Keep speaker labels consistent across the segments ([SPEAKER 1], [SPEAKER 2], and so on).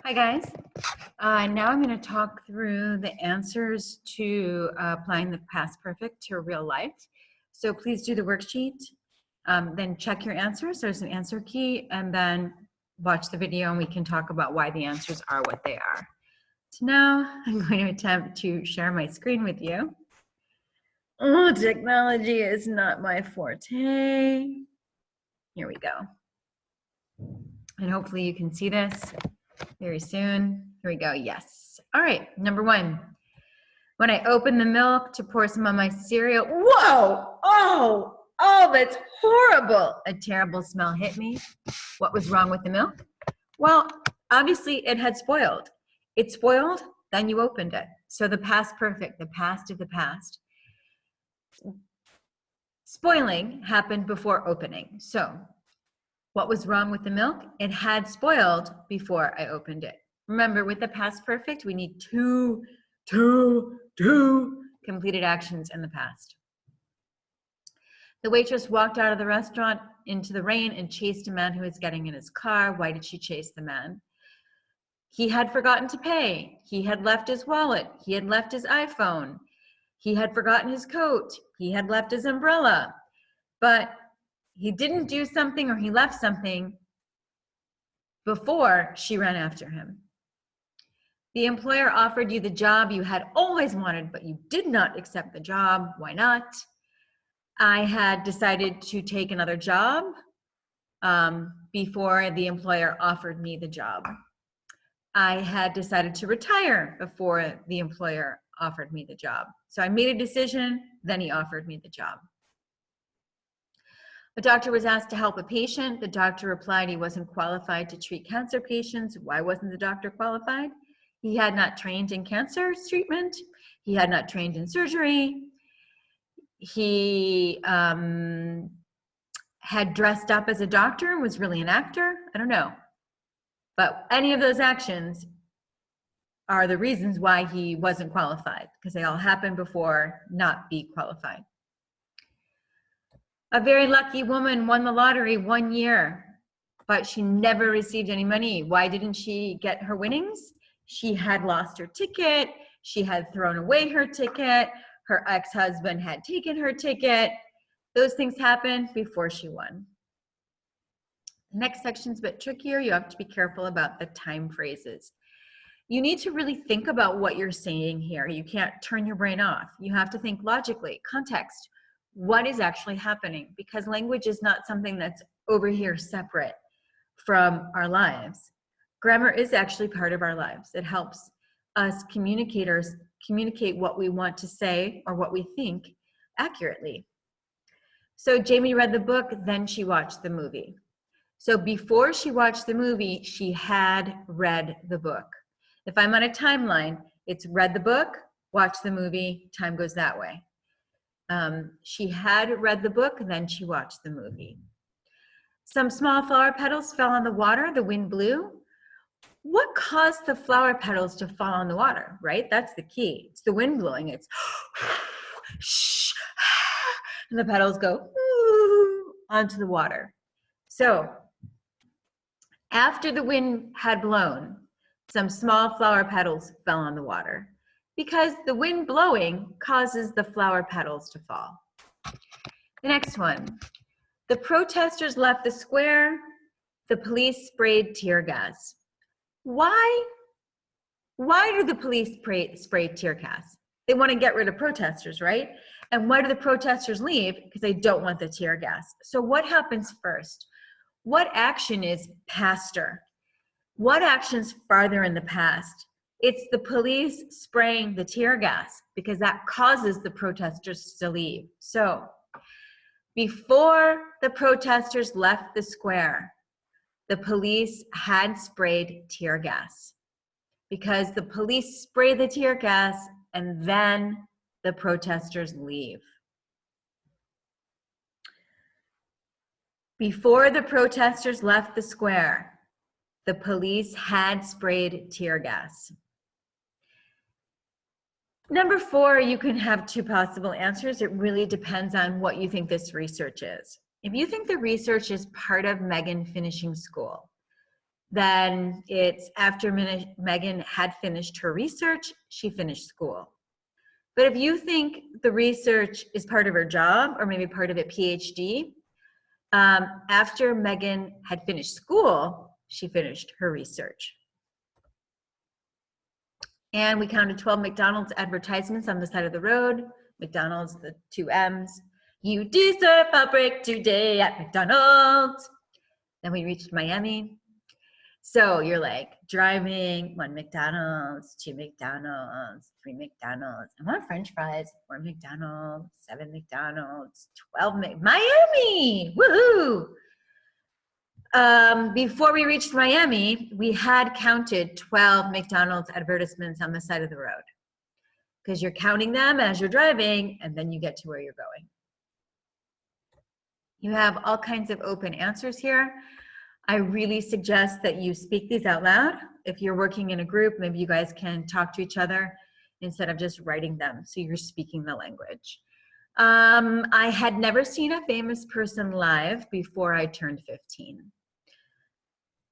[SPEAKER 1] Hi guys. Now I'm going to talk through the answers to applying the past perfect to real life. So please do the worksheet, then check your answers. There's an answer key, and then watch the video and we can talk about why the answers are what they are. So now I'm going to attempt to share my screen with you. Oh, technology is not my forte. Here we go. And hopefully you can see this very soon. Here we go. Yes. All right. Number one. When I opened the milk to pour some on my cereal, whoa! Oh, that's horrible. A terrible smell hit me. What was wrong with the milk? Well, obviously it had spoiled. It spoiled, then you opened it. So the past perfect, the past of the past. Spoiling happened before opening. So what was wrong with the milk? It had spoiled before I opened it. Remember, with the past perfect, we need two completed actions in the past. The waitress walked out of the restaurant into the rain and chased a man who was getting in his car. Why did she chase the man? He had forgotten to pay. He had left his wallet. He had left his iPhone. He had forgotten his coat. He had left his umbrella. But he didn't do something, or he left something before she ran after him. The employer offered you the job you had always wanted, but you did not accept the job. Why not? I had decided to take another job before the employer offered me the job. I had decided to retire before the employer offered me the job. So I made a decision, then he offered me the job. A doctor was asked to help a patient. The doctor replied he wasn't qualified to treat cancer patients. Why wasn't the doctor qualified? He had not trained in cancer treatment. He had not trained in surgery. He had dressed up as a doctor and was really an actor. I don't know. But any of those actions are the reasons why he wasn't qualified, because they all happened before not be qualified. A very lucky woman won the lottery 1 year, but she never received any money. Why didn't she get her winnings? She had lost her ticket. She had thrown away her ticket. Her ex-husband had taken her ticket. Those things happened before she won. The next section's a bit trickier. You have to be careful about the time phrases. You need to really think about what you're saying here. You can't turn your brain off. You have to think logically, context. What is actually happening? Because language is not something that's over here separate from our lives. Grammar is actually part of our lives. It helps us communicators communicate what we want to say or what we think accurately. So Jamie read the book, then she watched the movie. So before she watched the movie, she had read the book. If I'm on a timeline, it's read the book, watch the movie, time goes that way. She had read the book, then she watched the movie. Some small flower petals fell on the water, the wind blew. What caused the flower petals to fall on the water, right? That's the key. It's the wind blowing. It's and the petals go onto the water. So after the wind had blown, some small flower petals fell on the water because the wind blowing causes the flower petals to fall. The next one. The protesters left the square. The police sprayed tear gas. Why do the police spray tear gas? They want to get rid of protesters, right? And why do the protesters leave? Because they don't want the tear gas. So what happens first? What action is paster? What action's farther in the past? It's the police spraying the tear gas because that causes the protesters to leave. So before the protesters left the square, the police had sprayed tear gas because the police spray the tear gas and then the protesters leave. Before the protesters left the square, the police had sprayed tear gas. Number 4, you can have 2 possible answers. It really depends on what you think this research is. If you think the research is part of Megan finishing school, Then it's after Megan had finished her research, she finished school. But if you think the research is part of her job or maybe part of a PhD, after Megan had finished school, she finished her research. And we counted 12 McDonald's advertisements on the side of the road. McDonald's, the 2 M's. You deserve a break today at McDonald's. Then we reached Miami. So you're like driving, 1 McDonald's, 2 McDonald's, 3 McDonald's. I want French fries, 4 McDonald's, 7 McDonald's, 12 Miami, woohoo! Before we reached Miami, we had counted 12 McDonald's advertisements on the side of the road because you're counting them as you're driving and then you get to where you're going. You have all kinds of open answers here. I really suggest that you speak these out loud. If you're working in a group, maybe you guys can talk to each other instead of just writing them, so you're speaking the language. I had never seen a famous person live before I turned 15.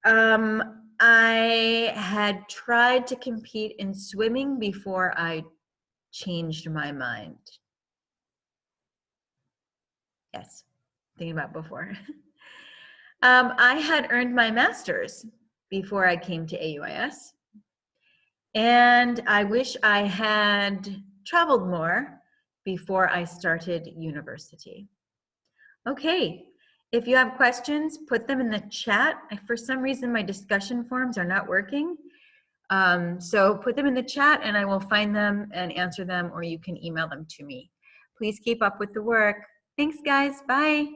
[SPEAKER 1] I had tried to compete in swimming before I changed my mind. Yes, thinking about before. I had earned my master's before I came to AUIS. And I wish I had traveled more before I started university. Okay, if you have questions, put them in the chat. For some reason, my discussion forums are not working. So put them in the chat and I will find them and answer them, or you can email them to me. Please keep up with the work. Thanks, guys. Bye.